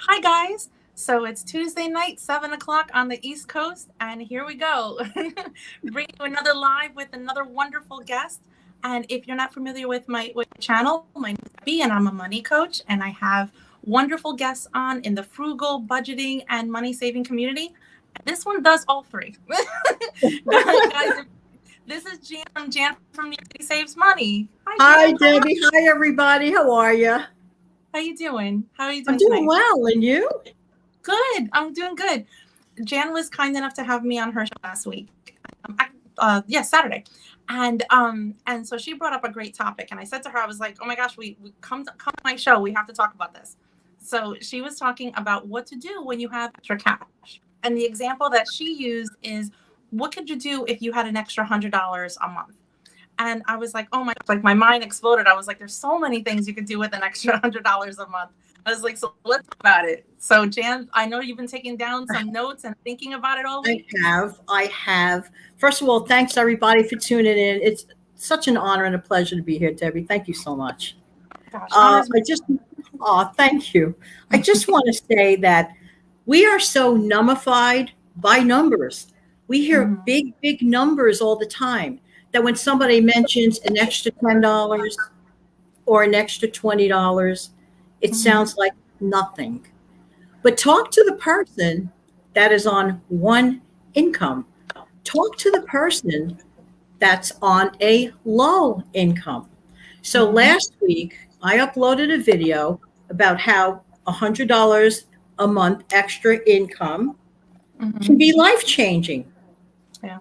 Hi, guys. So it's Tuesday night, 7 o'clock on the East Coast, and here we go. Bringing you another live with another wonderful guest. And if you're not familiar with my channel, my name is Abby, and I'm a money coach, and I have wonderful guests on in the frugal, budgeting, and money saving community. This one does all three. Guys, this is Jan from NYC Saves Money. Hi, Hi, Jan. Debbie. Hi, everybody. How are you? How you doing? How are you I'm doing doing tonight? well. And you? Good. I'm doing good. Jan was kind enough to have me on her show last week. Saturday, and so she brought up a great topic, and I said to her, I was like, oh my gosh, we come to my show. We have to talk about this. So she was talking about what to do when you have extra cash, and the example that she used is, what could you do if you had an extra $100 a month? And I was like, oh my, like my mind exploded. I was like, there's so many things you could do with an extra $100 a month. I was like, so let's talk about it. So Jan, I know you've been taking down some notes and thinking about it all week. I have. First of all, thanks everybody for tuning in. It's such an honor and a pleasure to be here, Debbie. Thank you so much. Gosh, Uh, I just, thank you. I just want to say that we are so numbified by numbers. We hear big, big numbers all the time. That when somebody mentions an extra $10 or an extra $20, it sounds like nothing. But talk to the person that is on one income. Talk to the person that's on a low income. So last week, I uploaded a video about how $100 a month extra income can be life changing. Yeah.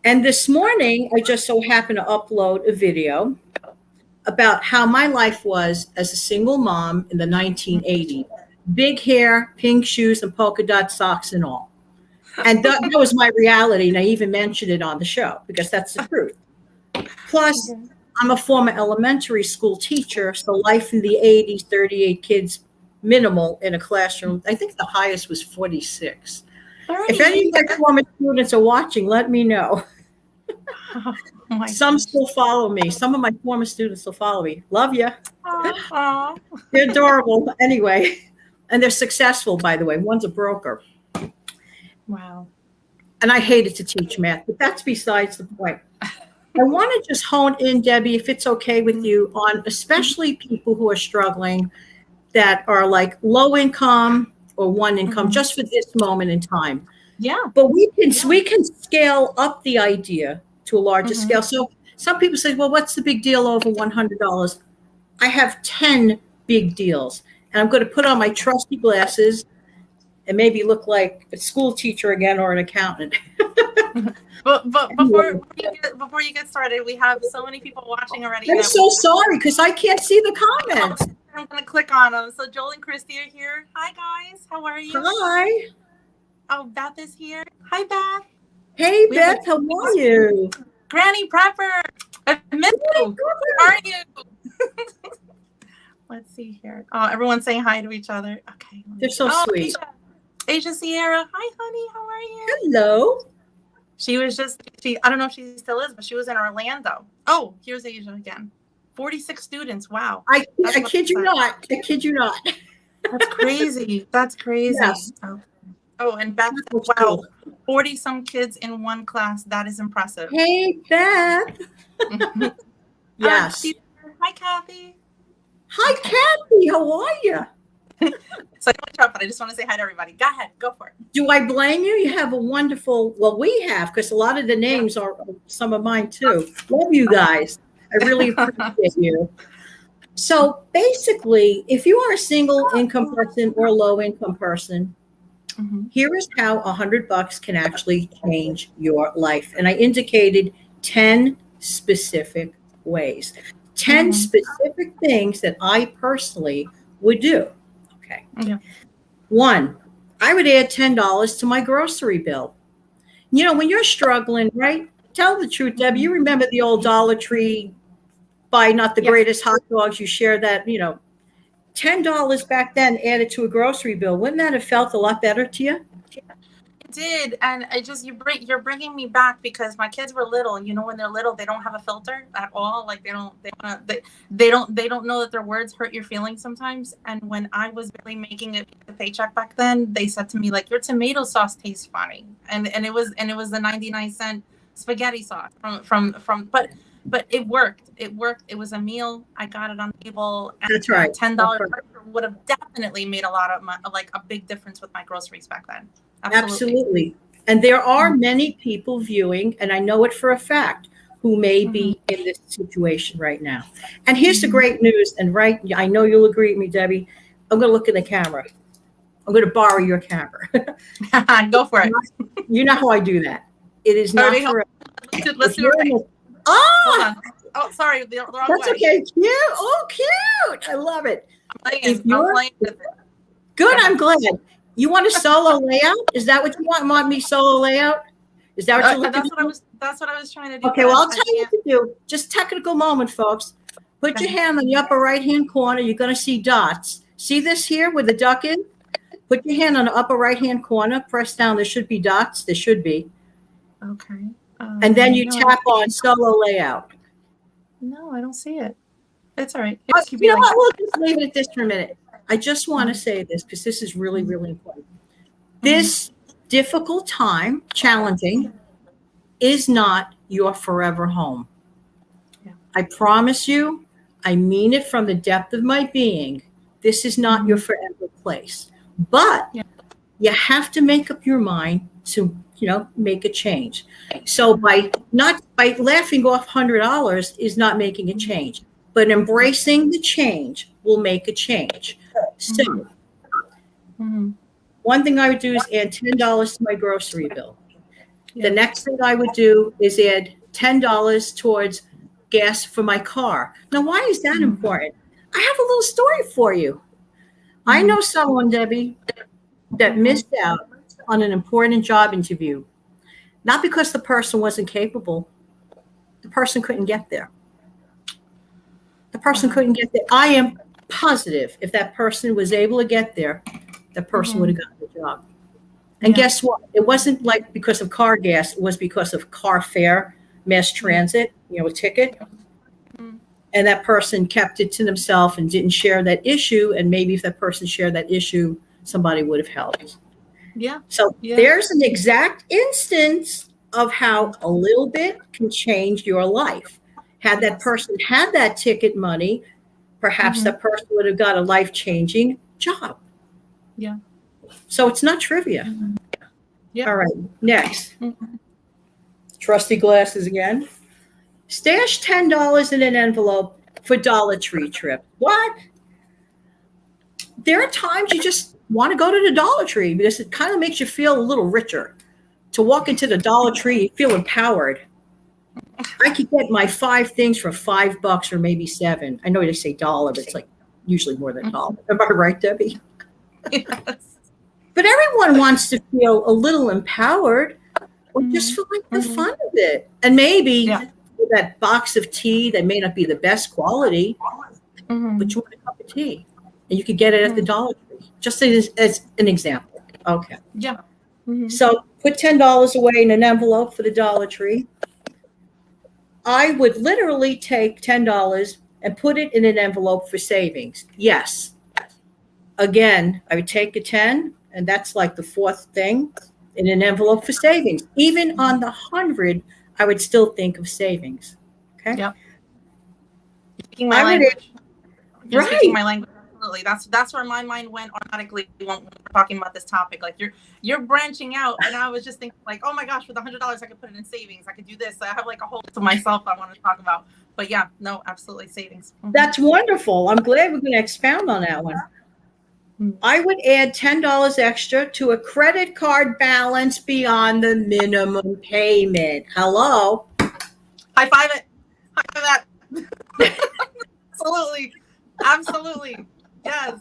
And this morning, I just so happened to upload a video about how my life was as a single mom in the 1980s. Big hair, pink shoes, and polka dot socks and all. And that was my reality. And I even mentioned it on the show because that's the truth. Plus, I'm a former elementary school teacher. So life in the 80s, 38 kids minimal in a classroom. I think the highest was 46. If any of my former students are watching, let me know. Some still follow me. Some of my former students still follow me. Love you. They're adorable. Anyway, and they're successful, by the way. One's a broker. Wow. And I hated to teach math, but that's besides the point. I want to just hone in, Debbie, if it's okay with you, on especially people who are struggling that are like low income or one income, just for this moment in time. Yeah. But we can scale up the idea to a larger scale. So some people say, well, what's the big deal over $100? I have 10 big deals. And I'm going to put on my trusty glasses and maybe look like a school teacher again or an accountant. But before you get started, we have so many people watching already. I'm so sorry because I can't see the comments. I'm going to click on them. So Joel and Christy are here. Hi, guys. How are you? Hi. Oh, Beth is here. Hi, Beth. Hey, Beth. How are you? Granny Prepper. I missed you. How are you? Let's see here. Oh, everyone's saying hi to each other. Okay. They're so sweet. Asia Sierra. Hi, honey. How are you? Hello. She was I don't know if she still is, but she was in Orlando. Oh, here's Asia again. 46 students. Wow. I kid you not. I kid you not. That's crazy. That's crazy. Yes. Oh, and Beth, wow. 40 some kids in one class. That is impressive. Hey, Beth. Yes. Hi, Kathy. Hi, Kathy. How are you? So but I just want to say hi to everybody. Go ahead. Go for it. Do I blame you? You have a wonderful, well, we have, because a lot of the names are some of mine too. Love you guys. I really appreciate you. So basically, if you are a single income person or low income person, here is how $100 can actually change your life. And I indicated 10 specific ways, 10 specific things that I personally would do. Okay. Yeah. One, I would add $10 to my grocery bill. You know, when you're struggling, right? Tell the truth, Debbie. You remember the old Dollar Tree, buy not the greatest hot dogs. You share that, $10 back then added to a grocery bill. Wouldn't that have felt a lot better to you? did, and I just you're bringing me back because my kids were little, and when they're little, they don't have a filter at all. Like they don't know that their words hurt your feelings sometimes. And when I was barely making a paycheck back then, they said to me like, "Your tomato sauce tastes funny," and it was the 99-cent spaghetti sauce from but it worked. It worked. It was a meal. I got it on the table. And That's right. $10 would have definitely made a big difference with my groceries back then. Absolutely. And there are many people viewing, and I know it for a fact, who may be in this situation right now. And here's the great news. And I know you'll agree with me, Debbie. I'm going to look in the camera. I'm going to borrow your camera. Go for it. You know how I do that. It is not for. Let's do it. Oh, sorry. The wrong that's way. okay. Cute. Oh, cute. I love it. I'm playing with it. Good. I'm glad. You want a solo layout? Is that what you want? Want me solo layout? Is that what you're looking for? That's what I was trying to do. Okay, well, I'll tell you what to do. Just technical moment, folks. Put your hand on the upper right-hand corner. You're going to see dots. See this here where the duck is? Put your hand on the upper right-hand corner. Press down. There should be dots. There should be. Okay. And then you tap on solo layout. No, I don't see it. It's all right. You know what? We'll just leave it at this for a minute. I just want to say this because this is really, really important. This difficult time, challenging, is not your forever home. Yeah. I promise you, I mean it from the depth of my being. This is not your forever place. But you have to make up your mind to, make a change. So by laughing off $100 is not making a change, but embracing the change will make a change. So one thing I would do is add $10 to my grocery bill. The next thing I would do is add $10 towards gas for my car. Now, why is that important? I have a little story for you. I know someone, Debbie, that missed out on an important job interview. Not because the person wasn't capable. The person couldn't get there. The person couldn't get there. I am positive if that person was able to get there, the person would have gotten the job. And guess what? It wasn't like because of car gas. It was because of car fare, mass transit, a ticket. And that person kept it to themselves and didn't share that issue. And maybe if that person shared that issue, somebody would have helped. Yeah. So there's an exact instance of how a little bit can change your life. Had that person had that ticket money, perhaps that person would have got a life-changing job. Yeah. So it's not trivia. Yeah. All right. Next. Trusty glasses again. Stash $10 in an envelope for Dollar Tree trip. What? There are times you just want to go to the Dollar Tree because it kind of makes you feel a little richer. To walk into the Dollar Tree, you feel empowered. I could get my 5 things for $5 or maybe $7. I know they say dollar, but it's like usually more than $1. Am I right, Debbie? Yes. But everyone wants to feel a little empowered or just for like the fun of it. And maybe that box of tea that may not be the best quality, but you want a cup of tea. And you could get it at the Dollar Tree. Just as an example. Okay. Yeah. So put $10 away in an envelope for the Dollar Tree. I would literally take $10 and put it in an envelope for savings. Yes. Again, I would take a 10, and that's like the 4th thing, in an envelope for savings. Even on the 100, I would still think of savings. Okay. Yeah. Speaking my language. You're speaking my language. Absolutely. That's where my mind went automatically when we're talking about this topic. Like you're branching out, and I was just thinking like, oh my gosh, with $100 I could put it in savings. I could do this. I have like a whole to myself I want to talk about. But yeah, no, absolutely savings. That's wonderful. I'm glad we're going to expound on that one. I would add $10 extra to a credit card balance beyond the minimum payment. Hello. High five it. High five that. Absolutely. Yes.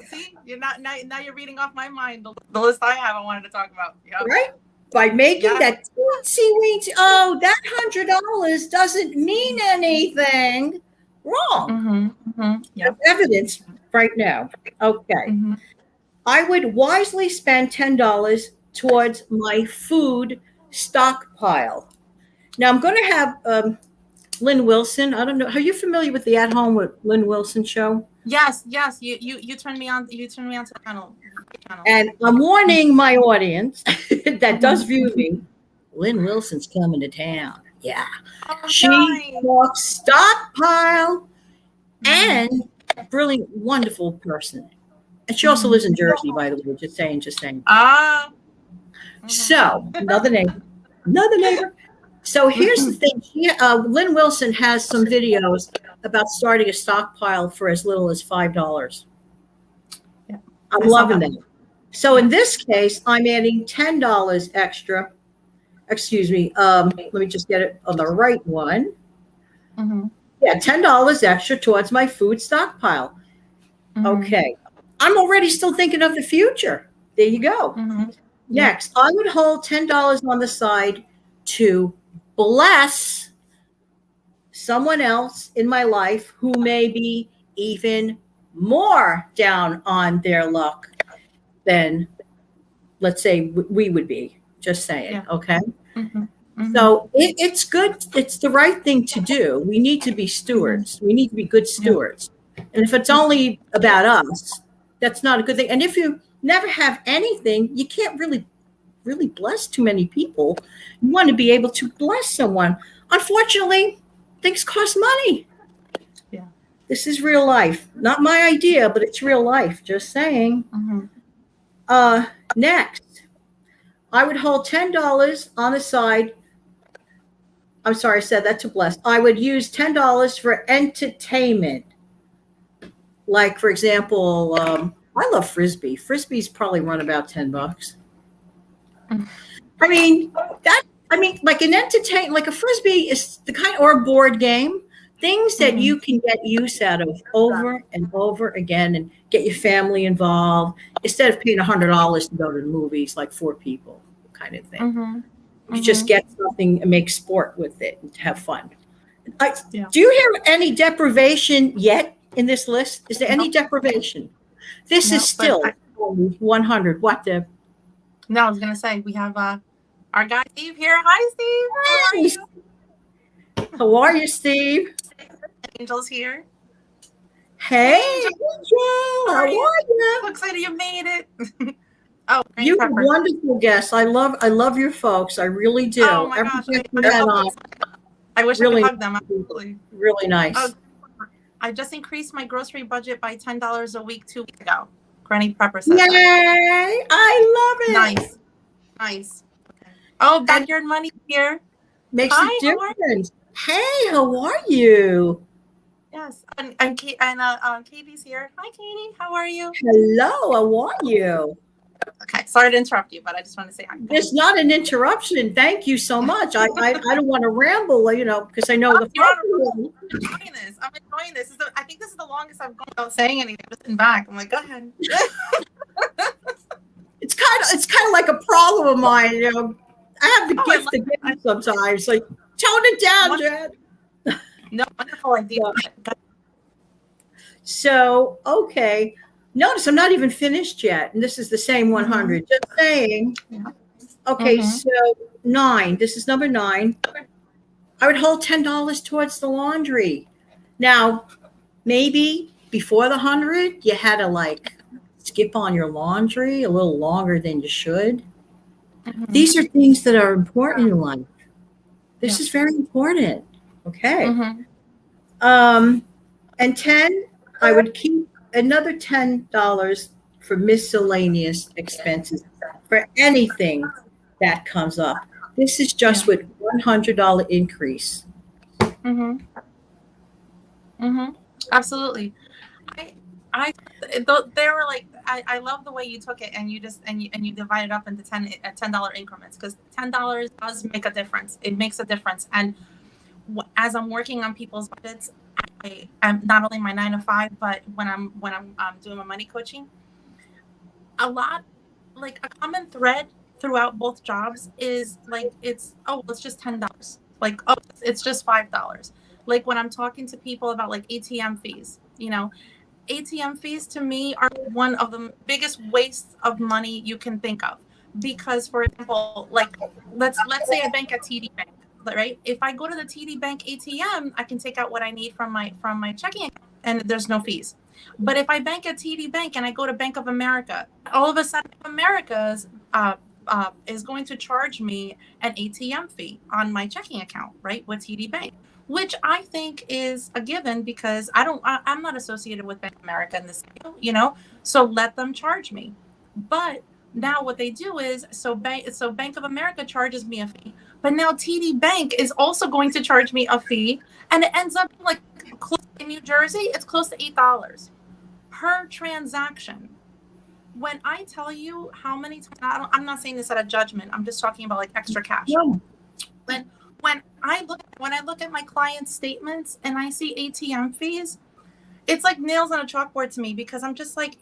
See, you're not now. You're reading off my mind the list I have. I wanted to talk about. Yep. Right. By making that teensy-weensy, that $100 doesn't mean anything. Wrong. Yeah. Evidence right now. Okay. I would wisely spend $10 towards my food stockpile. Now I'm going to have Lynn Wilson. I don't know. Are you familiar with the At Home with Lynn Wilson show? Yes. You turned me on. You turned me on to the channel. And I'm warning my audience that does view me. Lynn Wilson's coming to town. Yeah. Oh, She nice. talks stockpile and brilliant, wonderful person. And she also lives in Jersey, by the way. Just saying. Ah. So another neighbor. So here's the thing. Lynn Wilson has some videos about starting a stockpile for as little as $5. Yeah, I'm loving that. So in this case, I'm adding $10 extra. Excuse me. Let me just get it on the right one. Yeah, $10 extra towards my food stockpile. Okay. I'm already still thinking of the future. There you go. Next, I would hold $10 on the side to bless someone else in my life who may be even more down on their luck than, let's say, we would be. Just saying. Yeah. Okay. So it's good. It's the right thing to do. We need to be stewards. We need to be good stewards. And if it's only about us, that's not a good thing. And if you never have anything, you can't really bless too many people. You want to be able to bless someone. Unfortunately, things cost money. Yeah. This is real life. Not my idea, but it's real life. Just saying. Next, I would hold $10 on the side. I'm sorry, I said that to bless. I would use $10 for entertainment. Like, for example, I love Frisbee. Frisbee's probably run about $10. I mean, like an entertain, like a Frisbee is the kind, or a board game, things that you can get use out of over and over again and get your family involved instead of paying $100 to go to the movies, like 4 people kind of thing. You just get something and make sport with it and have fun. Do you hear any deprivation yet in this list? Is there any deprivation? This is still 100. What, Deb? No, I was going to say, we have our guy Steve here. Hi, Steve. How are you, Steve? Angel's here. Hey, Angel. How are you? So excited you made it. Oh, you're a wonderful guest. I love your folks. I really do. Oh my gosh. I wish I could hug them. Absolutely. Really nice. I just increased my grocery budget by $10 a week 2 weeks ago. Granny Prepper said. Yay! I love it. Nice. Okay. Oh, backyard money here. Makes a difference. Hey, how are you? Yes, and Katie's here. Hi, Katie. How are you? Hello. How are you? Okay, sorry to interrupt you, but I just want to say hi. It's not an interruption. Thank you so much. I don't want to ramble, because I know I'm enjoying this. I think this is the longest I've gone without saying anything. Just in back. I'm like, go ahead. It's kind of like a problem of mine. I have the gift of giving sometimes. Like, tone it down, Jen. No, wonderful idea. So, okay. Notice I'm not even finished yet. And this is the same 100. Just saying. Okay, so 9. This is number 9. I would hold $10 towards the laundry. Now, maybe before the 100, you had to skip on your laundry a little longer than you should. These are things that are important in life. This is very important. Okay. And 10, I would keep another $10 for miscellaneous expenses for anything that comes up. This is just with $100 increase. Absolutely. They were like, I love the way you took it and you divide it up into $10 increments, because $10 does make a difference. It makes a difference. And as I'm working on people's budgets, I'm not only my 9 to 5, but when I'm doing my money coaching, a common thread throughout both jobs is it's just $10. It's just $5. Like when I'm talking to people about ATM fees, ATM fees to me are one of the biggest wastes of money you can think of. because, for example, like let's say I bank at TD Bank, right? If I go to the TD Bank ATM, I can take out what I need from my checking account, and there's no fees. But if I bank at TD Bank and I go to Bank of America, all of a sudden America's is going to charge me an ATM fee on my checking account, right, with TD Bank, which I think is a given because I'm not associated with Bank of America in this, so let them charge me. But now what they do is, so Bank of America charges me a fee, but now TD Bank is also going to charge me a fee, and it ends up like close in New Jersey, it's close to $8 per transaction. When I tell you how many times, I'm not saying this out of judgment, I'm just talking about like extra cash. No. When I look at my clients' statements and I see ATM fees, it's like nails on a chalkboard to me, because I'm just like,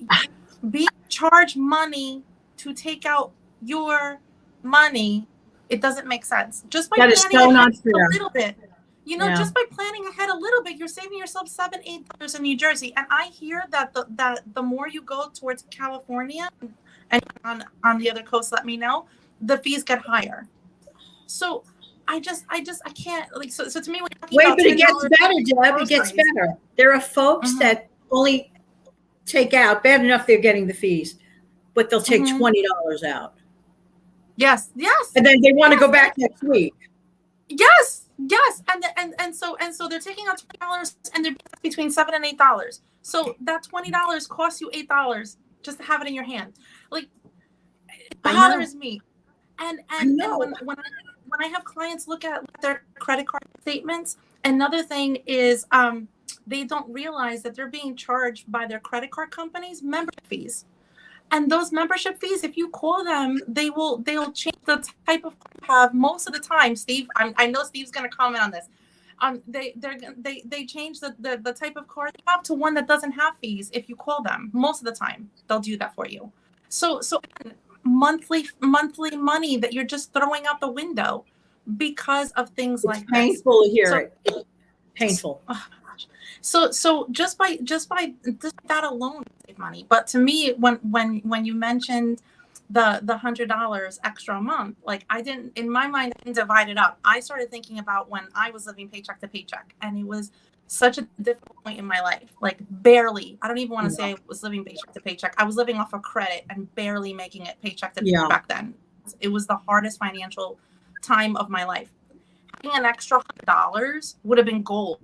being charged money to take out your money, it doesn't make sense. Just by That is planning so ahead not a fair. little bit, Yeah. just by planning ahead a little bit, you're saving yourself $7-8 in New Jersey. And I hear that the more you go towards California and on the other coast, let me know, the fees get higher. So I can't, like, so to me, Wait, but it gets better, Deb. It gets better. There are folks Mhm. that only take out, bad enough they're getting the fees, but they'll take Mhm. $20 out. Yes. And then they want to Yes. go back next week. Yes, and so they're taking out $20, and they're between $7 and $8. So that $20 costs you $8 just to have it in your hand. Like, it I know. bothers me. And I know. when I have clients look at their credit card statements, another thing is they don't realize that they're being charged by their credit card companies membership fees. And those membership fees, if you call them, they'll change the type of have most of the time. Steve, I know Steve's going to comment on this. They change the type of card they have to one that doesn't have fees. If you call them, most of the time they'll do that for you. So monthly money that you're just throwing out the window because of things It's like painful to hear this. it. It's painful. So just by that alone, you save money. But to me, when you mentioned the $100 extra a month, like, I didn't, in my mind, I didn't divide it up. I started thinking about when I was living paycheck to paycheck, and it was such a difficult point in my life. Like, barely, I don't even want to say I was living paycheck to paycheck. I was living off of credit and barely making it paycheck to paycheck back then. It was the hardest financial time of my life. Having an extra $100 would have been gold.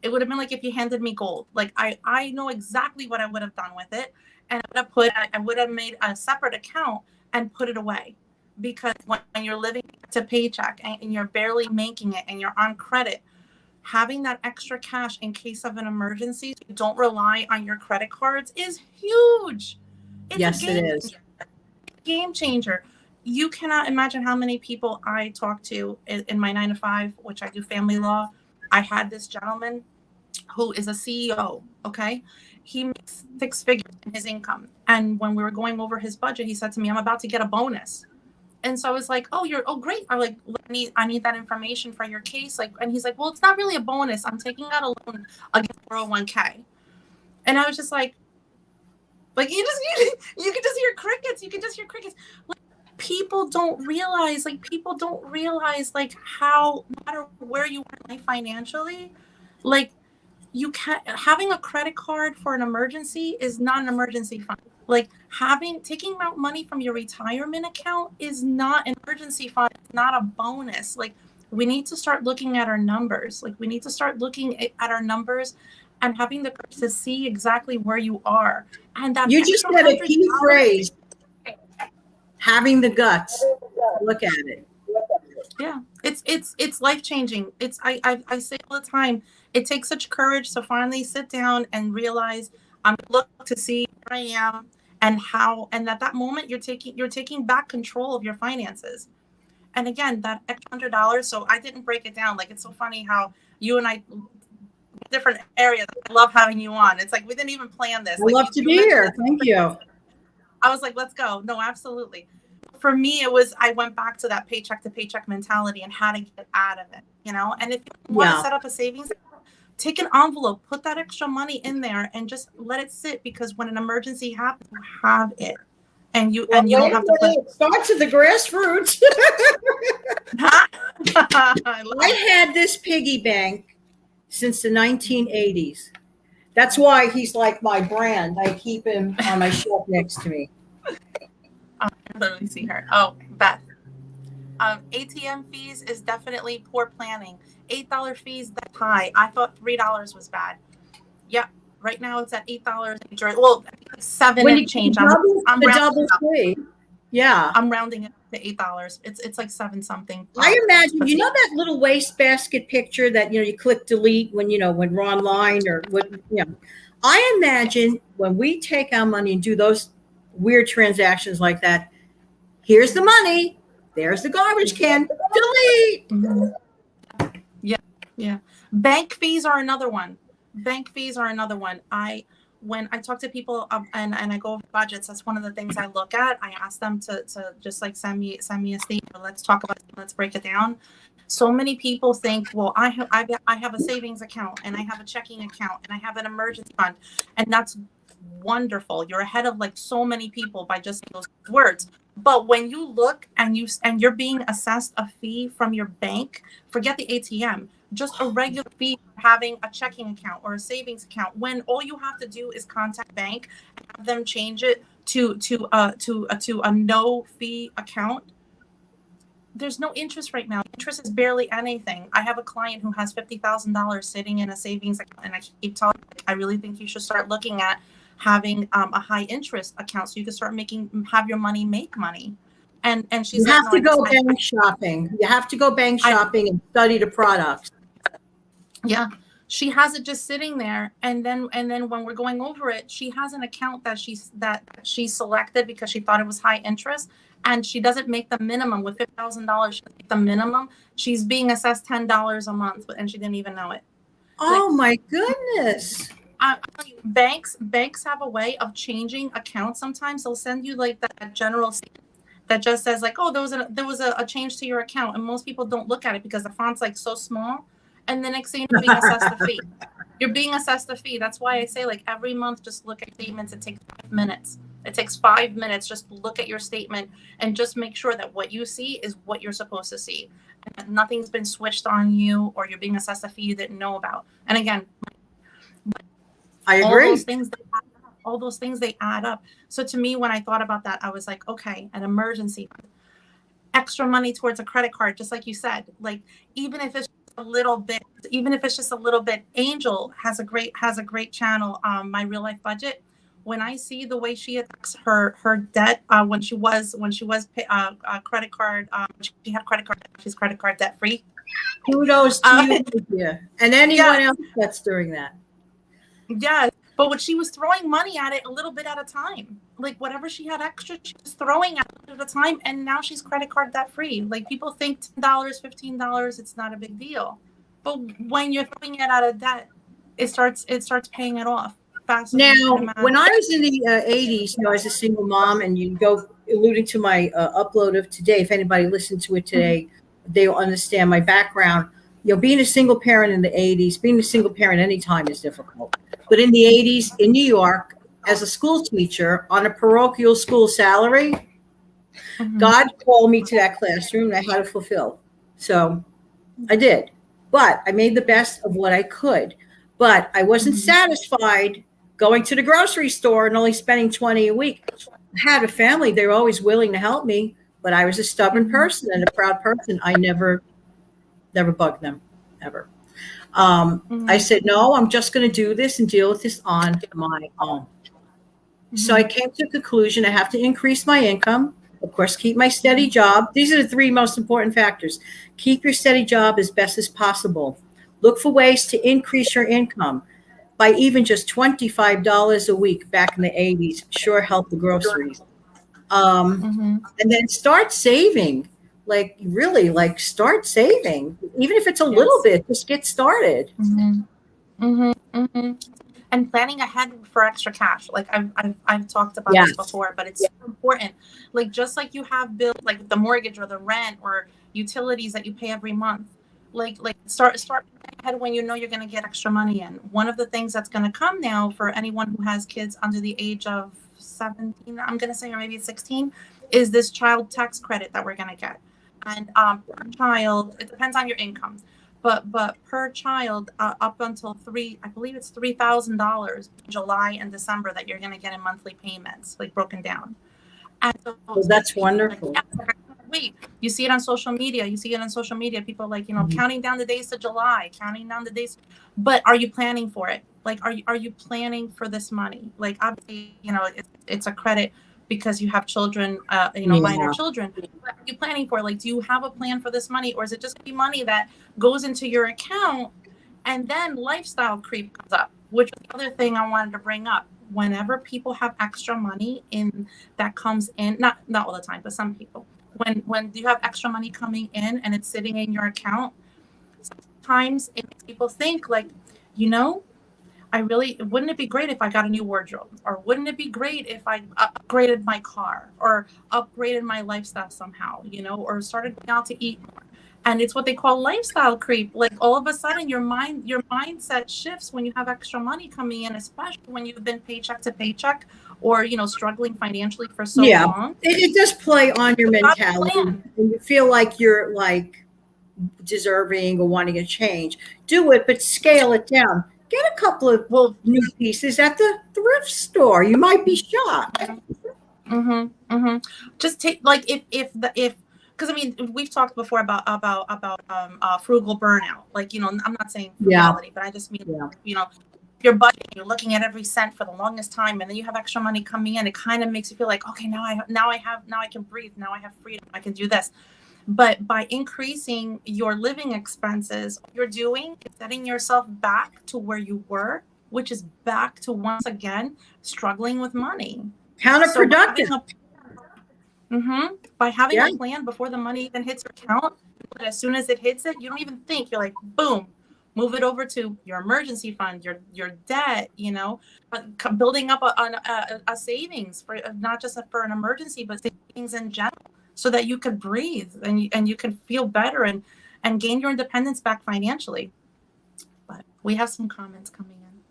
It would have been like if you handed me gold. Like, I know exactly what I would have done with it. And I would have made a separate account and put it away. Because when you're living to paycheck and you're barely making it and you're on credit, having that extra cash in case of an emergency, so you don't rely on your credit cards, is huge. Yes, it is. Game changer. You cannot imagine how many people I talk to in my 9 to 5, which I do family law. I had this gentleman who is a CEO, okay? He makes 6 figures in his income. And when we were going over his budget, he said to me, I'm about to get a bonus. And so I was like, oh, great. I'm like, I need that information for your case. Like, and he's like, well, it's not really a bonus. I'm taking out a loan against 401k. And I was just like you could just hear crickets. You could just hear crickets. Like, people don't realize, like, how, no matter where you are in life financially, like, you can't, having a credit card for an emergency is not an emergency fund. Like, taking out money from your retirement account is not an emergency fund. It's not a bonus. Like, we need to start looking at our numbers. Like, we need to start looking at our numbers and having the courage to see exactly where you are. And that You just said a key phrase, having the guts to look at it. Yeah, it's life changing. I say all the time, it takes such courage to finally sit down and realize I'm look to see where I am and how, and at that moment you're taking back control of your finances. And again, that extra $100. So I didn't break it down. Like, it's so funny how you and I, different areas. I love having you on. It's like we didn't even plan this. I love to be here. Thank you. I was like, let's go. No, absolutely. For me, it was, I went back to that paycheck to paycheck mentality and how to get out of it, And if you want to set up a savings account, take an envelope, put that extra money in there and just let it sit, because when an emergency happens, you have it. and you Well, don't have to put. it starts at the grassroots. I love I it. had this piggy bank since the 1980s. That's why he's like my brand. I keep him on my shelf next to me. Let me see her. Oh, Beth. ATM fees is definitely poor planning. $8 fees, that's high. I thought $3 was bad. Yep. Right now it's at $8. Well, seven When and you change. double I'm the rounding double up. fee, yeah. I'm rounding it to $8. It's like seven something. I imagine, you know, that little wastebasket picture that, you know, you click delete when, you know, when we're online or what, you know, I imagine when we take our money and do those weird transactions like that, here's the money, there's the garbage can, delete. Mm-hmm. Yeah. Bank fees are another one. Bank fees are another one. When I talk to people and I go over budgets, that's one of the things I look at. I ask them to just like send me a statement. Let's talk about it. Let's break it down. So many people think, well, I have a savings account and I have a checking account and I have an emergency fund, and that's wonderful. You're ahead of like so many people by just those words. But when you look and you're being assessed a fee from your bank, forget the ATM, just a regular fee for having a checking account or a savings account, when all you have to do is contact bank and have them change it to a no fee account. There's no interest right now. Interest is barely anything. I have a client who has $50,000 sitting in a savings account, and I keep telling them, I really think you should start looking at having a high interest account so you can start have your money make money. And she's You like, have no, to go bank shopping. You have to go bank shopping and study the products. Yeah, she has it just sitting there, and then when we're going over it, she has an account that she selected because she thought it was high interest, and she doesn't make the minimum with $50,000. She doesn't make the minimum. She's being assessed $10 a month, and she didn't even know it. Oh my goodness! Banks have a way of changing accounts. Sometimes they'll send you like that general statement that just says like, oh, there was a change to your account, and most people don't look at it because the font's like so small. And the next thing you're being assessed a fee. You're being assessed a fee. That's why I say like every month, just look at statements. It takes 5 minutes. It takes 5 minutes. Just look at your statement and just make sure that what you see is what you're supposed to see. And that nothing's been switched on you or you're being assessed a fee you didn't know about. And again, I agree. All those things, they add up. So to me, when I thought about that, I was like, okay, an emergency fund, extra money towards a credit card, just like you said, like even if it's a little bit, Angel has a great channel, My Real Life Budget. When I see the way she attacks her debt, when she was credit card, she had credit card, she's credit card debt free. Kudos to you, and anyone else that's doing that. Yeah, but when she was throwing money at it a little bit at a time, like whatever she had extra, she was throwing at it at a time, and now she's credit card debt free. Like people think $10, $15, it's not a big deal, but when you're throwing it out of debt, it starts paying it off faster. Now, when I was in the 80s, you know, as a single mom, and you go alluding to my upload of today, if anybody listened to it today, they will understand my background. You know, being a single parent in the 80s, being a single parent anytime is difficult. But in the 80s in New York, as a school teacher on a parochial school salary, God called me to that classroom and I had to fulfill. So I did. But I made the best of what I could. But I wasn't satisfied going to the grocery store and only spending $20 a week. I had a family. They were always willing to help me. But I was a stubborn person and a proud person. I never bugged them, ever. I said, no, I'm just going to do this and deal with this on my own. So I came to the conclusion I have to increase my income, of course, keep my steady job. These are the three most important factors. Keep your steady job as best as possible. Look for ways to increase your income by even just $25 a week back in the 80s. Sure helped the groceries. And then start saving. Like really, like start saving, even if it's a little bit. Just get started. And planning ahead for extra cash. Like I've talked about this before, but it's so important. Like just like you have bills, like the mortgage or the rent or utilities that you pay every month. Like start ahead when you know you're going to get extra money in. One of the things that's going to come now for anyone who has kids under the age of 17, I'm going to say, or maybe it's 16, is this child tax credit that we're going to get. And per child, it depends on your income, but per child, up until I believe it's $3,000 July and December that you're going to get in monthly payments, like broken down. And so Well, that's wonderful. like, yeah, wait, you see it on social media. People like, counting down the days to July, counting down the days. But are you planning for it? Like, are you planning for this money? Like, obviously, it's a credit because you have children, minor children. But are you planning for it? Like, do you have a plan for this money, or is it just gonna be money that goes into your account and then lifestyle creep comes up? Which is the other thing I wanted to bring up. Whenever people have extra money in that comes in, not all the time, but some people, when you have extra money coming in and it's sitting in your account, sometimes it makes people think like, wouldn't it be great if I got a new wardrobe? Or wouldn't it be great if I upgraded my car or upgraded my lifestyle somehow, or started going out to eat more? And it's what they call lifestyle creep. Like, all of a sudden your mindset shifts when you have extra money coming in, especially when you've been paycheck to paycheck or, struggling financially for so long. It does play on your mentality. And you feel like you're like deserving or wanting a change. Do it, but scale it down. Get a couple of new pieces at the thrift store. You might be shocked. Just take, like, if because I mean, we've talked before about frugal burnout. Like, I'm not saying frugality, but I just mean, you're budgeting, you're looking at every cent for the longest time, and then you have extra money coming in. It kind of makes you feel like, okay, now I can breathe. Now I have freedom. I can do this. But by increasing your living expenses, what you're doing is setting yourself back to where you were, which is back to, once again, struggling with money. Counterproductive. By having a plan before the money even hits your account, as soon as it hits it, you don't even think. You're like, boom, move it over to your emergency fund, your debt, building up a savings for not just for an emergency, but savings in general, so that you can breathe and you can feel better and gain your independence back financially. But we have some comments coming in.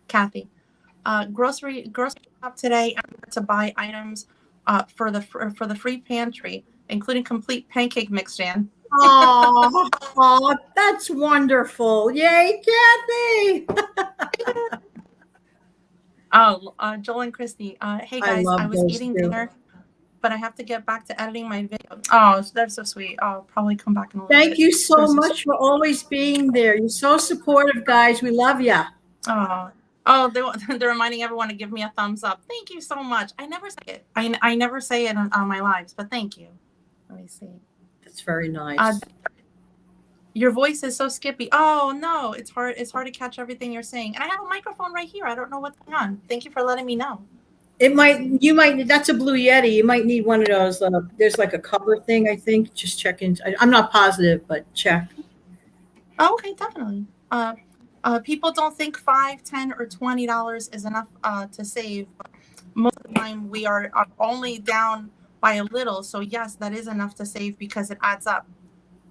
Kathy, grocery shop today to buy items for the free pantry, including complete pancake mix, Jan. Oh, that's wonderful. Yay, Kathy. Joel and Christy. Hey guys, I was eating dinner, but I have to get back to editing my video. Oh, that's so sweet. I'll probably come back in a little bit. Thank you so much for always being there. You're so supportive, guys. We love you. Oh, they're reminding everyone to give me a thumbs up. Thank you so much. I never say it. I never say it on my lives, but thank you. Let me see. That's very nice. Your voice is so skippy. Oh no, it's hard to catch everything you're saying. And I have a microphone right here. I don't know what's going on. Thank you for letting me know. You might, that's a Blue Yeti. You might need one of those. There's like a cover thing, I think. Just check in. I'm not positive, but check. Oh, okay, definitely. People don't think $5, $10, or $20 is enough to save. Most of the time, we are only down by a little. So yes, that is enough to save because it adds up.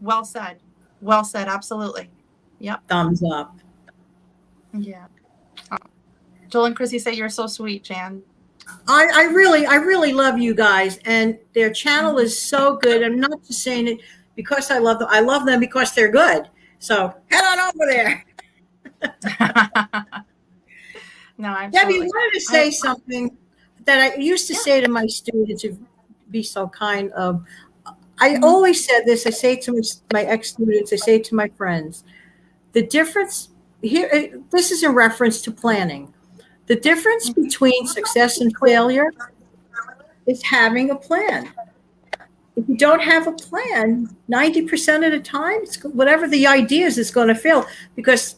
Well said. Well said. Absolutely. Yep. Thumbs up. Yeah. Joel and Chrissy say you're so sweet, Jan. I really love you guys, and their channel is so good. I'm not just saying it because I love them. I love them because they're good. So head on over there. No, I'm Debbie, wanted to say something that I used to say to my students, if be so kind of. I always said this. I say to my ex-students, I say to my friends, the difference here, this is in reference to planning. The difference between success and failure is having a plan. If you don't have a plan, 90% of the time, whatever the idea is going to fail, because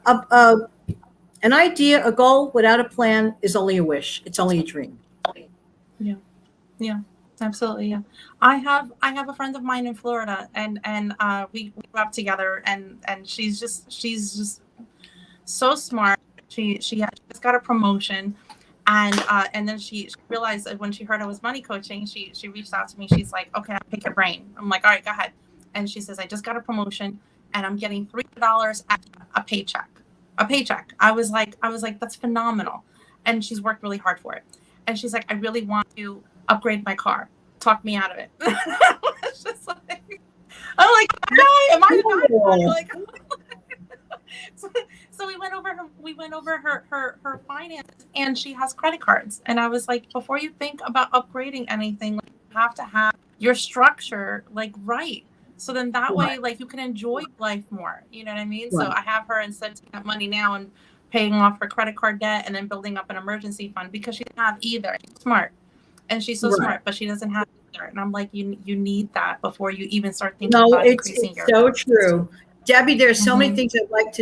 an idea, a goal without a plan is only a wish. It's only a dream. Yeah, absolutely. Yeah, I have a friend of mine in Florida, and we grew up together, and she's just so smart. She just got a promotion, and then she realized that when she heard I was money coaching, she reached out to me. She's like, okay, I'll pick your brain. I'm like, all right, go ahead. And she says, I just got a promotion, and I'm getting $300 a paycheck. I was like, that's phenomenal. And she's worked really hard for it. and she's like, I really want to upgrade my car. Talk me out of it. It's just like, I'm like, am I like, so we went over her finances, and she has credit cards. And I was like, before you think about upgrading anything, like, you have to have your structure like right. So then that way, like, you can enjoy life more. You know what I mean? So I have her, instead of taking that money now and paying off her credit card debt and then building up an emergency fund, because she doesn't have either. She's smart, and she's so smart, but she doesn't have either. And I'm like, you need that before you even start thinking about increasing your. No, it's so true, Debbie. There's so many things I'd like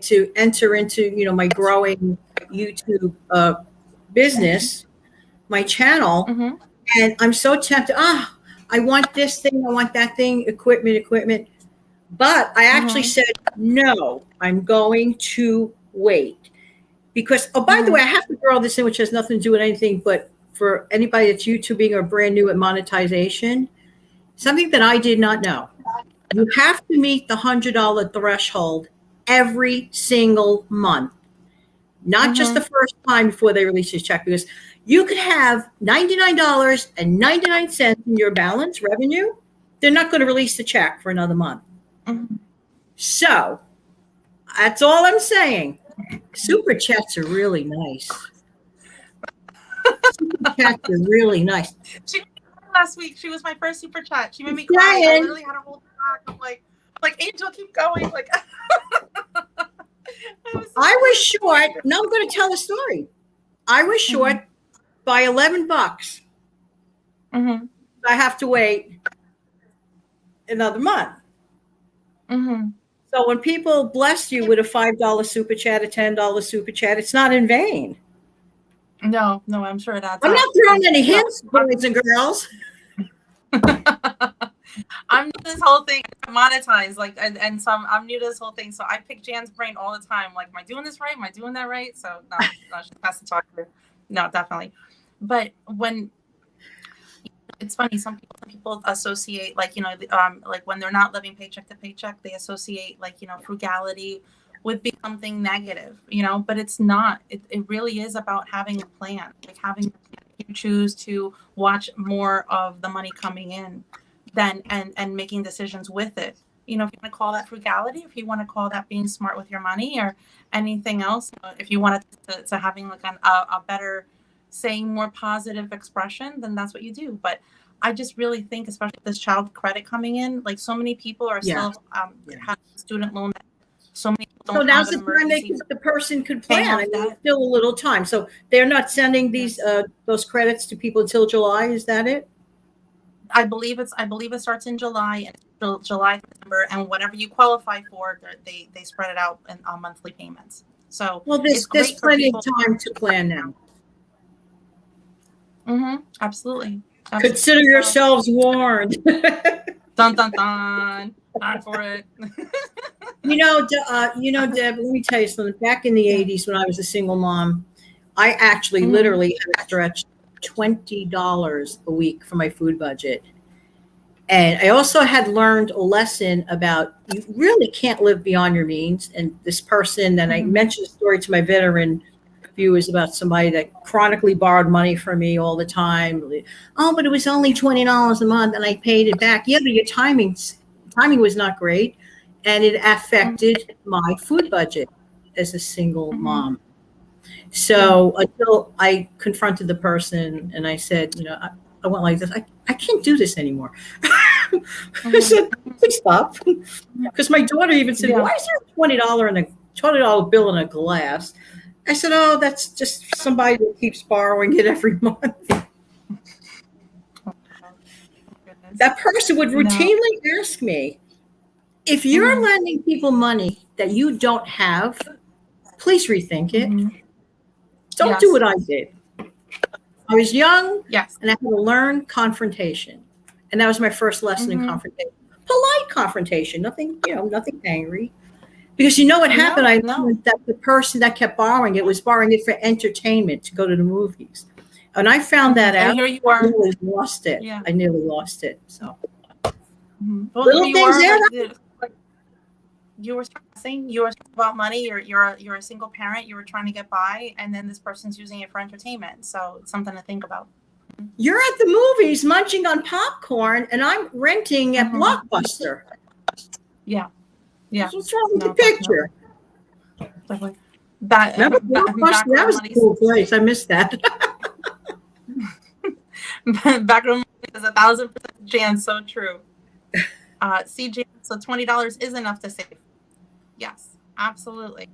to enter into, my growing YouTube business, my channel, and I'm so tempted. I want this thing, I want that thing, equipment. But I actually said, no, I'm going to wait. Because, by the way, I have to throw this in, which has nothing to do with anything, but for anybody that's YouTubing or brand new at monetization, something that I did not know. You have to meet the $100 threshold every single month, not just the first time before they release your check, because you could have $99.99 in your balance revenue. They're not going to release the check for another month. So that's all I'm saying. Super chats are really nice. Super chats are really nice. She last week, she was my first super chat. She made me cry. I literally had to hold back. I'm like, Angel, keep going. Like, I was short. Now I'm going to tell a story. I was short by $11. I have to wait another month. So when people bless you with a $5 super chat, a $10 super chat, it's not in vain. No, I'm sure that's. I'm not throwing any hints, boys and girls. I'm new to this whole thing, monetized, like, and so I'm new to this whole thing. So I pick Jan's brain all the time. Like, am I doing this right? Am I doing that right? So no, she has to talk to her. No, definitely. But when it's funny, some people associate, like, like when they're not living paycheck to paycheck, they associate, like, frugality with being something negative, but it's not. It really is about having a plan, like having a plan. You choose to watch more of the money coming in than and making decisions with it. If you want to call that frugality, if you want to call that being smart with your money, or anything else, if you want to having like a better, saying more positive expression, then that's what you do. But I just really think, especially with this child credit coming in, like, so many people are still having student loan. So many people don't. So now's the time the person could plan. There's still a little time. So they're not sending those credits to people until July. Is that it? I believe it starts in July, and July, September, and whatever you qualify for, they spread it out on monthly payments. So there's plenty of time to plan now. Absolutely. Consider yourselves warned. Dun dun dun. Not for it. Deb, let me tell you something. Back in the 80s, when I was a single mom, I actually literally had stretched $20 a week for my food budget. And I also had learned a lesson about, you really can't live beyond your means. And this person, and I mentioned a story to my veteran viewers about somebody that chronically borrowed money from me all the time. Oh, but it was only $20 a month and I paid it back. Yeah, but your timing was not great. And it affected my food budget as a single mom. So until I confronted the person and I said, I went like this, I can't do this anymore. I said, please stop. Because my daughter even said, why is there a $20 bill in a glass? I said, oh, that's just somebody that keeps borrowing it every month. That person would routinely ask me, if you're lending people money that you don't have, please rethink it. Don't do what I did. I was young, and I had to learn confrontation. And that was my first lesson in confrontation. Polite confrontation, nothing angry. Because what happened? I learned that the person that kept borrowing it was borrowing it for entertainment, to go to the movies. And I found that out. Here you are. I nearly lost it. Yeah. I nearly lost it. So little things there. you were stressing, you were stressing about money, you're a single parent, you were trying to get by, and then this person's using it for entertainment. So it's something to think about. You're at the movies munching on popcorn, and I'm renting at Blockbuster. Yeah. Yeah. What's wrong with the picture? Definitely. That, Remember Blockbuster? That was a cool place. I missed that. Backroom is 1,000% Jan, so true. CJ, so $20 is enough to save. Yes, absolutely.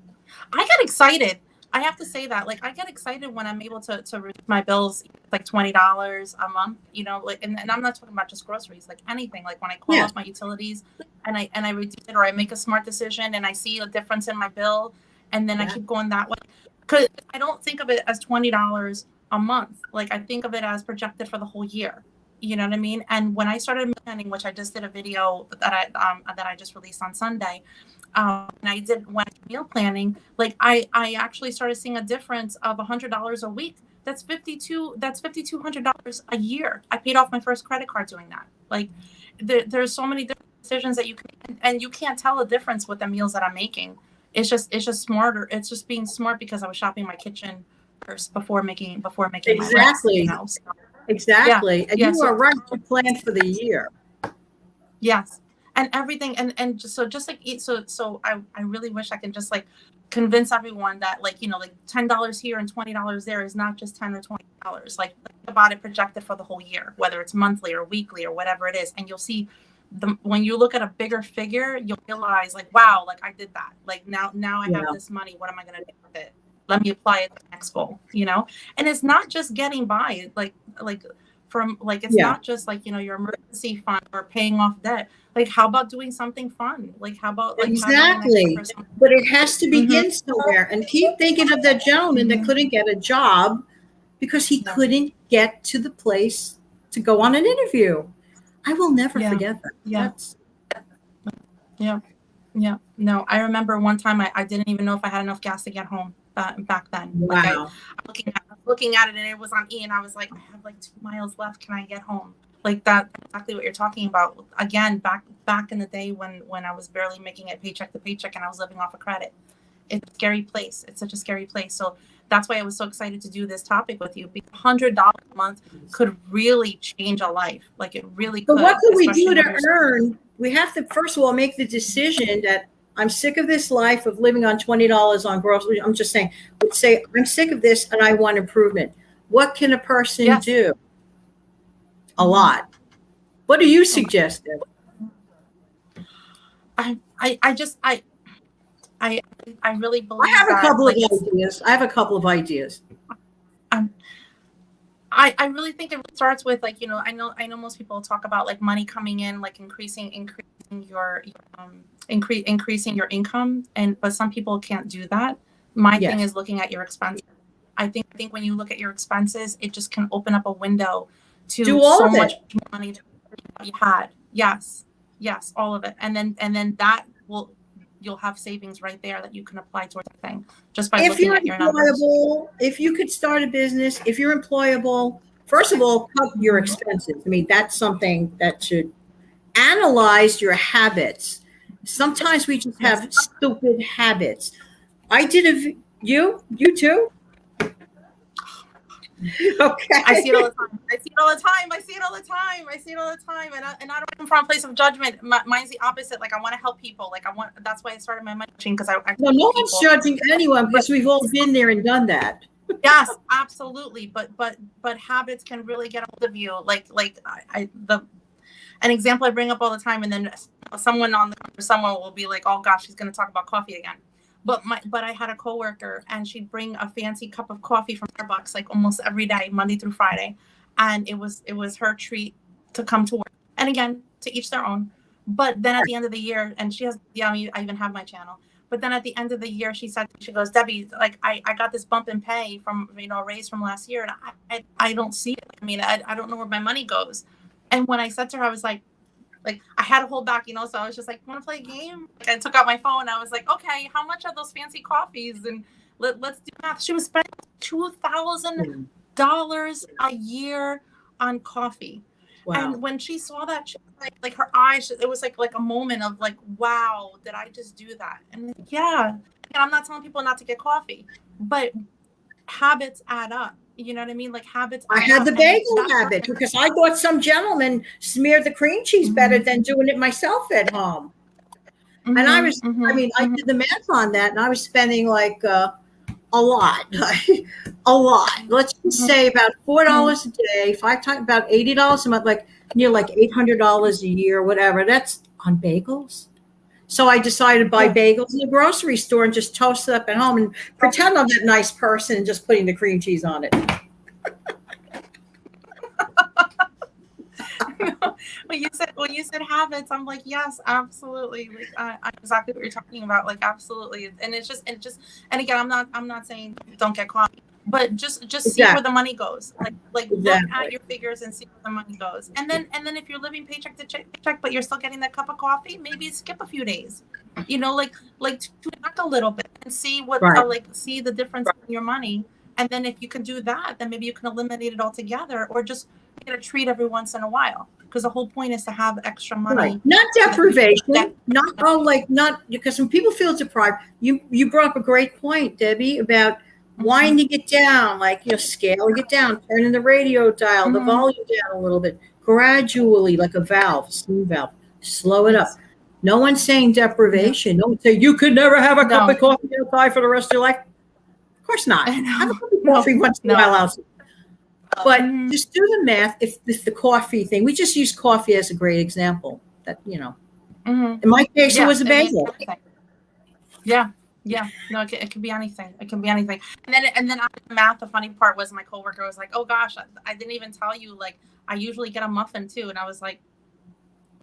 I get excited. I have to say that, like, I get excited when I'm able to reduce my bills, like $20 a month, you know, like, and I'm not talking about just groceries, like anything, like when I call off my utilities and I reduce it, or I make a smart decision and I see a difference in my bill, and then I keep going that way. Because I don't think of it as $20 a month. Like, I think of it as projected for the whole year. You know what I mean? And when I started planning, which I just did a video that I just released on Sunday, and I did when meal planning, like I actually started seeing a difference of $100 a week. That's $5,200 a year. I paid off my first credit card doing that. Like, there's so many different decisions that you can, and you can't tell a difference with the meals that I'm making. It's just smarter. It's just being smart because I was shopping my kitchen first before making exactly. my list, you know? So, exactly. And you are right to plan for the year. Yes. And everything. And just like eat. So I really wish I can just like convince everyone that, like, you know, like $10 here and $20 there is not just $10 or $20. Like, think about it projected for the whole year, whether it's monthly or weekly or whatever it is. And you'll see when you look at a bigger figure, you'll realize, like, wow, like I did that. Like now I have this money. What am I going to do with it? Let me apply it to the next goal, you know? And it's not just getting by, it's not just like, you know, your emergency fund or paying off debt. Like, how about doing something fun? Like, how about like exactly? But it has to begin somewhere. And keep thinking of that gentleman that couldn't get a job because he couldn't get to the place to go on an interview. I will never forget that. Yeah. No, I remember one time I didn't even know if I had enough gas to get home back then. Wow. Like, I'm looking at it and it was on E, and I was like, I have like 2 miles left. Can I get home? Like, that's exactly what you're talking about. Again, back in the day when I was barely making it paycheck to paycheck and I was living off of credit. It's a scary place. It's such a scary place. So that's why I was so excited to do this topic with you. Because $100 a month could really change a life. Like, it really could. But what can we do to earn? We have to, first of all, make the decision that I'm sick of this life of living on $20 on groceries. I'm just saying, let's say I'm sick of this and I want improvement. What can a person do? A lot. What do you suggest? I really believe I have a couple of ideas. I have a couple of ideas. I really think it starts with, like, you know, I know most people talk about like money coming in, like increasing your increasing your income, but some people can't do that. My thing is looking at your expenses. I think when you look at your expenses, it just can open up a window to so much money that you had. Yes, all of it, and then that you'll have savings right there that you can apply towards the thing just by looking at your numbers. If you could start a business, if you're employable, first of all, cut your expenses. I mean, that's something that should analyze your habits. Sometimes we just have stupid habits. I did you too? Okay. I see it all the time. And I don't come from a place of judgment. Mine's the opposite. Like, I want to help people. Like, that's why I started my money machine, because no one's judging anyone, because we've all been there and done that. Yes, absolutely. But habits can really get a hold of you. An example I bring up all the time, and then someone will be like, oh gosh, she's going to talk about coffee again. But I had a coworker, and she'd bring a fancy cup of coffee from Starbucks like almost every day, Monday through Friday, and it was her treat to come to work. And again, to each their own. But then at the end of the year, and she has, I even have my channel. But then at the end of the year, she goes, Debbie, like I got this bump in pay from, you know, a raise from last year, and I don't see it. I mean, I don't know where my money goes. And when I said to her, I was like I had to hold back, you know, so I was just like, want to play a game? Like, I took out my phone. I was like, okay, how much are those fancy coffees? And let's do math. She was spending $2,000 a year on coffee. Wow. And when she saw that, she was like her eyes, it was like a moment of like, wow, did I just do that? And yeah, and I'm not telling people not to get coffee, but habits add up. You know what I mean? Like habits I add had up. the And bagel habit because I thought some gentleman smeared the cream cheese better than doing it myself at home. And I was, I mean, I did the math on that, and I was spending like a lot, a lot. Let's just say about $4 a day, 5 times, about $80 a month, like near like $800 a year, whatever. That's on bagels. So I decided to buy bagels in the grocery store and just toast it up at home and pretend I'm that nice person and just putting the cream cheese on it. When you said habits, I'm like, yes, absolutely. Like I exactly what you're talking about. Like absolutely. And it's just and again, I'm not saying don't get coffee, but just see where the money goes. Like look at your figures and see where the money goes. And then if you're living paycheck to paycheck, but you're still getting that cup of coffee, maybe skip a few days. You know, like tune back a little bit and see what see the difference in your money. And then if you can do that, then maybe you can eliminate it altogether, or just get a treat every once in a while. Because the whole point is to have extra money. Right. Not deprivation, not because when people feel deprived, you brought up a great point, Debbie, about winding it down, like, scaling it down, turning the radio dial, the volume down a little bit, gradually, like a valve, smooth valve, slow it up. No one's saying deprivation. No one's saying you could never have a cup of coffee outside for the rest of your life. Of course not. Have a cup of coffee once in a while outside. But just do the math. If the coffee thing, we just use coffee as a great example. That in my case, it was a bagel. Yeah. No, it could be anything. It can be anything. And then after the math, the funny part was my coworker was like, "Oh gosh, I didn't even tell you. Like, I usually get a muffin too." And I was like,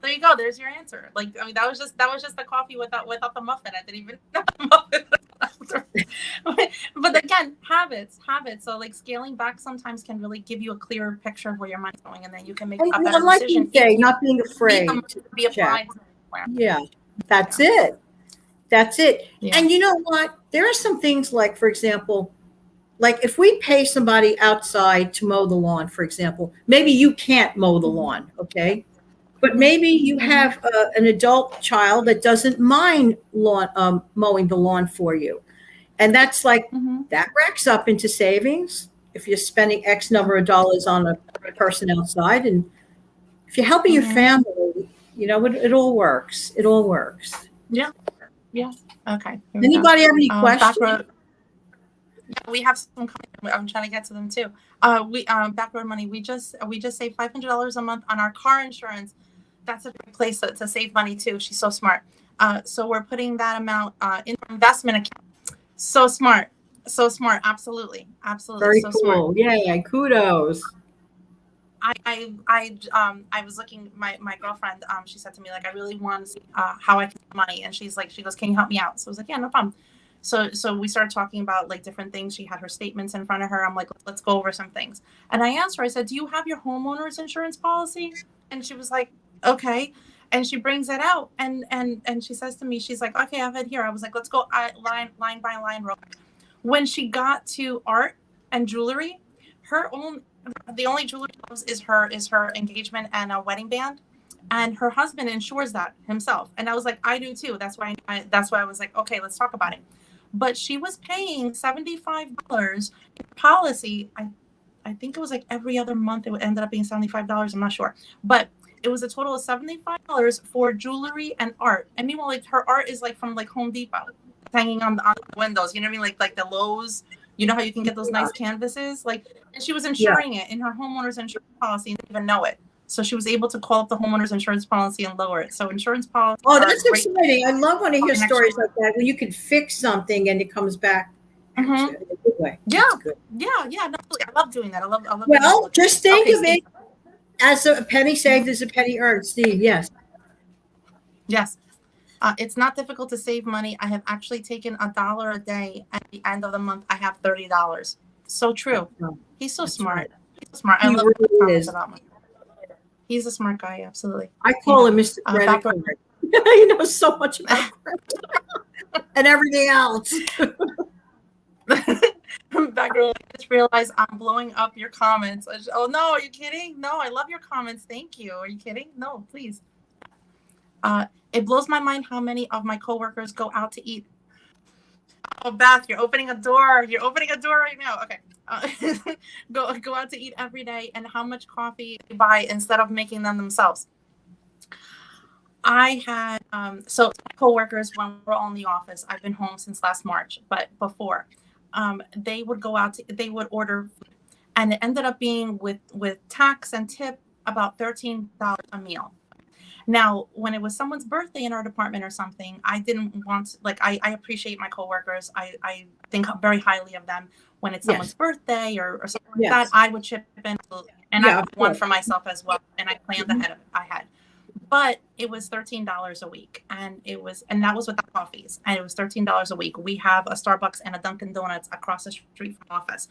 "There you go. There's your answer." Like, I mean, that was just the coffee without the muffin. I didn't even know the muffin. But again, habits. So like scaling back sometimes can really give you a clearer picture of where your mind's going, and then you can make a better decision. Not being afraid to be applied somewhere. Yeah, that's it. That's it. Yeah. And you know what? There are some things like, for example, like if we pay somebody outside to mow the lawn, for example, maybe you can't mow the lawn, okay? But maybe you have an adult child that doesn't mind mowing the lawn for you. And that's like, that racks up into savings if you're spending X number of dollars on a person outside. And if you're helping your family, it all works. It all works. Yeah. Okay. Anybody have any questions? We have some comments. I'm trying to get to them too. Backroad money. We just saved $500 a month on our car insurance. That's a great place to save money too. She's so smart. So we're putting that amount in investment account. So smart. Absolutely. Very so cool. Smart. Yeah. Kudos. I was looking. My girlfriend. She said to me, like, I really want to see how I can get money, and she goes, can you help me out? So I was like, yeah, no problem. So we started talking about like different things. She had her statements in front of her. I'm like, let's go over some things. And I asked her. I said, do you have your homeowner's insurance policy? And she was like, okay. And she brings it out, and she says to me, she's like, okay, I have it here. I was like, let's go line by line. When she got to art and jewelry, the only jewelry she loves is her engagement and a wedding band, and her husband insures that himself. And I was like, I do too. That's why I was like, okay, let's talk about it. But she was paying $75 in policy. I think it was like every other month. It ended up being $75. I'm not sure, but it was a total of $75 for jewelry and art. And meanwhile, like her art is like from like Home Depot, hanging on the windows. You know what I mean? Like the Lowe's. You know how you can get those nice canvases? Like, and she was insuring it in her homeowner's insurance policy and didn't even know it. So she was able to call up the homeowner's insurance policy and lower it. So insurance policy. Oh, that's exciting. I love when I hear stories like that when you can fix something and it comes back in a good way. Yeah. No, I love doing that. I love well, just think of it as a penny saved is a penny earned. Steve, yes. It's not difficult to save money. I have actually taken $1 a day. At the end of the month, I have $30. So true. He's so smart. Right. He's so smart. I love really about money. He's a smart guy. Absolutely. I call him Mr. Credit Card. He knows so much about credit and everything else. Background, I just realized I'm blowing up your comments. Oh no, are you kidding? No, I love your comments. Thank you. Are you kidding? No, please. It blows my mind how many of my coworkers go out to eat. Oh, Beth, you're opening a door. You're opening a door right now. Okay. Go out to eat every day, and how much coffee they buy instead of making them themselves. I had so my coworkers, when we're all in the office, I've been home since last March, but before, they would go out they would order, and it ended up being with tax and tip about $13 a meal. Now, when it was someone's birthday in our department or something, I didn't want, like, I appreciate my coworkers. I think very highly of them. When it's someone's birthday or something like that, I would chip in, and I would one for myself as well. And I planned ahead of it. I had. But it was $13 a week, and that was with the coffees, and it was $13 a week. We have a Starbucks and a Dunkin' Donuts across the street from the office.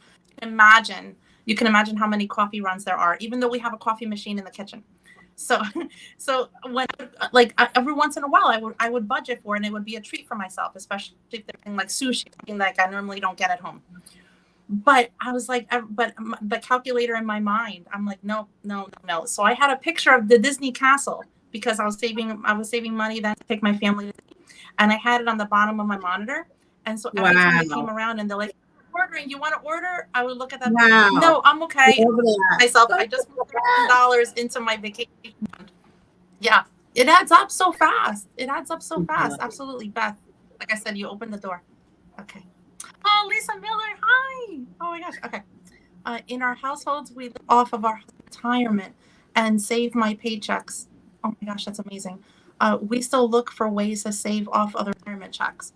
You can imagine how many coffee runs there are, even though we have a coffee machine in the kitchen. So when, like, every once in a while, I would budget for it, and it would be a treat for myself, especially if they're things like sushi, something like I normally don't get at home. But I was like, but the calculator in my mind, I'm like, no. So I had a picture of the Disney castle, because I was saving money then to take my family to Disney, and I had it on the bottom of my monitor. And so every time they came around and they're like, ordering, you want to order? I would look at that. No, I'm okay. Myself, I just put $13 into my vacation fund. Yeah, it adds up so fast. Absolutely, Beth. Like I said, you opened the door. Okay. Oh, Lisa Miller, hi. Oh my gosh. Okay. In our households, we live off of our retirement and save my paychecks. Oh my gosh, that's amazing. We still look for ways to save off other retirement checks.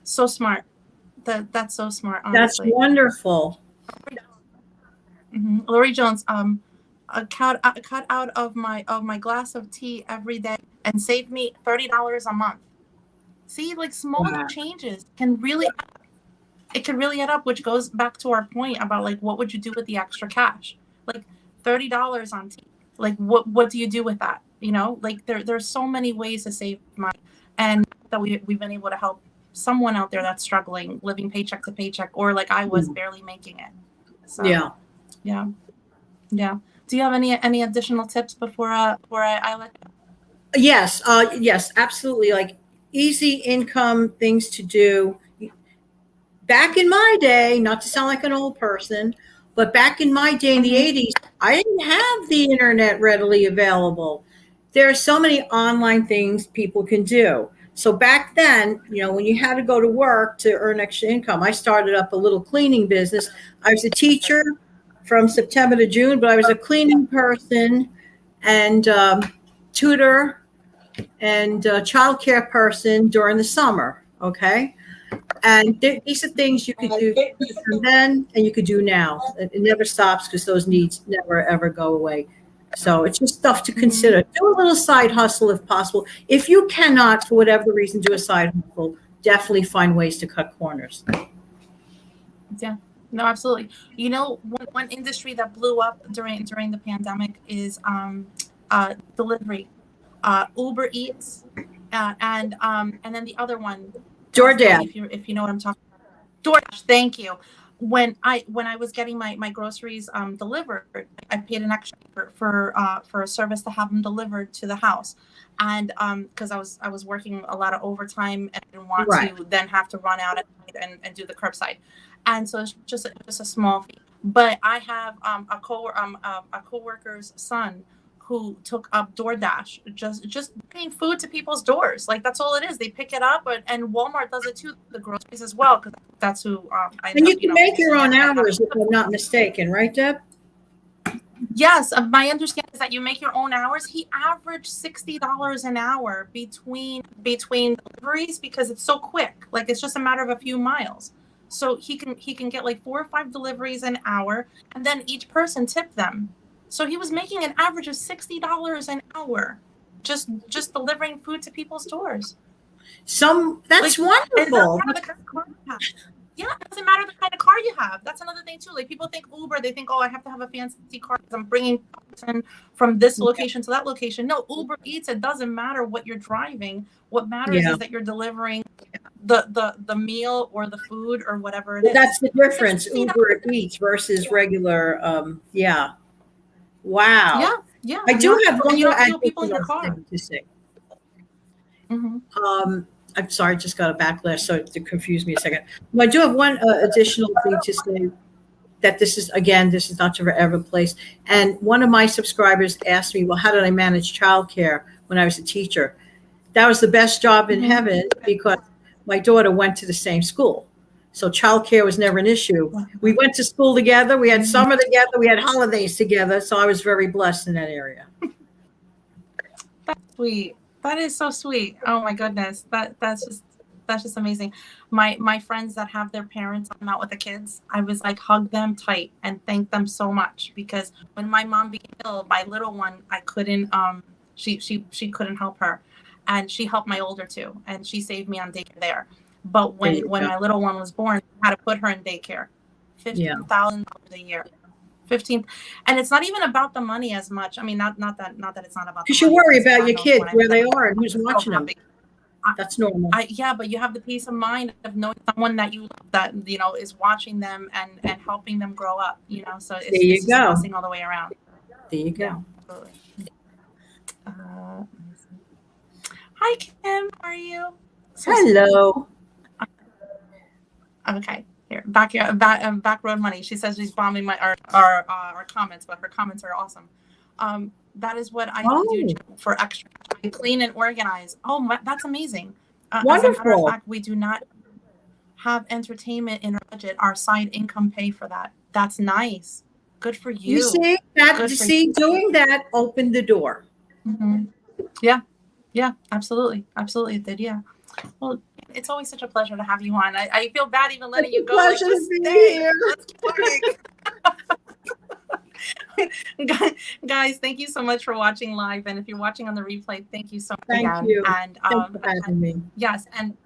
So smart. That's so smart. Honestly. That's wonderful. Mm-hmm. Lori Jones, cut out of my glass of tea every day and save me $30 a month. See, like, small changes can really add up, which goes back to our point about, like, what would you do with the extra cash? Like, $30 on tea. Like, what do you do with that? You know, like, there's so many ways to save money, and that we've been able to help someone out there that's struggling, living paycheck to paycheck, or like I was, barely making it. So, yeah. Do you have any additional tips before I let you? Yes, absolutely. Like, easy income things to do. Back in my day, not to sound like an old person, but back in my day in the 80s, I didn't have the internet readily available. There are so many online things people can do. So back then, when you had to go to work to earn extra income, I started up a little cleaning business. I was a teacher from September to June, but I was a cleaning person and tutor and childcare person during the summer. Okay. And these are things you could do then and you could do now. It never stops, because those needs never, ever go away. So it's just stuff to consider. Do a little side hustle if possible. If you cannot, for whatever reason, do a side hustle, definitely find ways to cut corners. Yeah, no, absolutely. One industry that blew up during the pandemic is delivery, Uber Eats, and then the other one, DoorDash. If you know what I'm talking about. DoorDash, thank you. When I was getting my groceries delivered, I paid an extra for a service to have them delivered to the house, and because I was working a lot of overtime and didn't want to then have to run out at night and do the curbside, and so it's just a small fee. But I have a coworker's son who took up DoorDash, just bringing food to people's doors. Like, that's all it is. They pick it up, and Walmart does it too, the groceries as well, because that's who and you can make your own hours, if I'm not mistaken, right, Deb? Yes, my understanding is that you make your own hours. He averaged $60 an hour between deliveries, because it's so quick. Like, it's just a matter of a few miles. So he can get like 4 or 5 deliveries an hour, and then each person tip them. So he was making an average of $60 an hour, just delivering food to people's doors. That's wonderful. Yeah, it doesn't matter the kind of car you have. That's another thing too. Like, people think Uber, they think, oh, I have to have a fancy car because I'm bringing person from this location to that location. No, Uber Eats, it doesn't matter what you're driving. What matters is that you're delivering the meal or the food or whatever it is. That's the difference. Uber Eats versus regular. Wow. Yeah. I do have one more people in your car thing to say. I'm sorry, just got a backlash, so to confuse me a second. But I do have one additional thing to say, that this is not to forever place. And one of my subscribers asked me, well, how did I manage childcare when I was a teacher? That was the best job in heaven, because my daughter went to the same school. So childcare was never an issue. We went to school together. We had summer together. We had holidays together. So I was very blessed in that area. That's sweet. That is so sweet. Oh my goodness. That's just amazing. My friends that have their parents come out with the kids, I was like, hug them tight and thank them so much, because when my mom became ill, my little one, I couldn't she couldn't help her, and she helped my older two, and she saved me on daycare there. But when my little one was born, I had to put her in daycare. $15,000 a year. 15, and it's not even about the money as much. I mean, not that it's not about. You should worry about your kids, where they are and who's watching them. That's normal. But you have the peace of mind of knowing someone that you love, that is watching them and helping them grow up. So it's just a blessing all the way around. There you go. Absolutely. Hi Kim, how are you? Hello. Okay. Here, back road money. She says she's bombing our comments, but her comments are awesome. That is what I do for extra. I clean and organize. Oh, that's amazing. Wonderful. As a matter of fact, we do not have entertainment in our budget. Our side income pay for that. That's nice. Good for you. You see that? Doing that opened the door. Mm-hmm. Yeah, absolutely, it did. Yeah. Well, it's always such a pleasure to have you on. I feel bad even letting you go. Pleasure to be here. Let's keep talking. Guys, thank you so much for watching live, and if you're watching on the replay, thank you so much. Thank you. And thanks for having me. Yes, and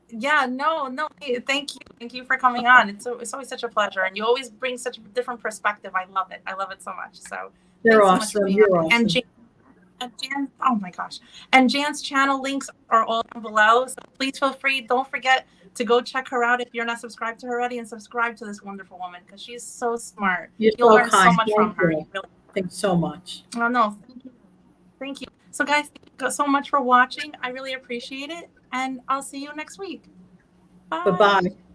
thank you for coming on. It's always such a pleasure, and you always bring such a different perspective. I love it so much. So you're awesome. You're awesome. And Jan, oh my gosh. And Jan's channel links are all down below. So please feel free. Don't forget to go check her out if you're not subscribed to her already, and subscribe to this wonderful woman, because she's so smart. You'll learn so much from her. Thanks so much. Oh, no. Thank you. So guys, thank you so much for watching. I really appreciate it. And I'll see you next week. Bye. Bye-bye.